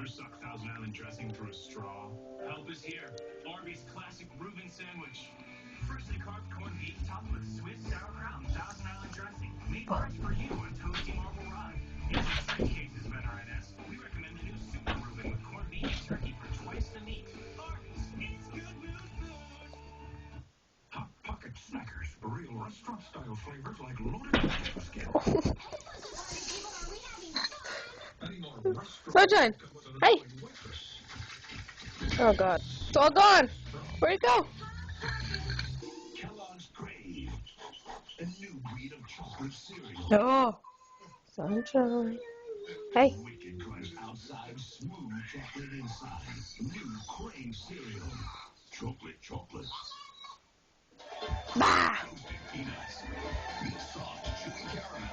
Ever suck Thousand Island dressing through a straw? Help is here. Arby's classic Reuben sandwich. Freshly carved corned beef topped with Swiss sauerkraut and Thousand Island dressing. Made fresh for you on toasty marble rye. It's in 10 cases better INS. We recommend the new Super Reuben with corned beef and turkey for twice the meat. Arby's, it's good mood food. Hot Pocket Snackers. Real restaurant-style flavors like loaded potato skins. Sunshine! Hey! Oh god. It's all gone! Where'd it go? Kellogg's Crave. A new breed of chocolate cereal. Oh! Sunshine. Hey! Wicked crunch outside, smooth chocolate inside. New Crave cereal. Chocolate. Bah! Toasted peanuts. With soft, chewy caramel.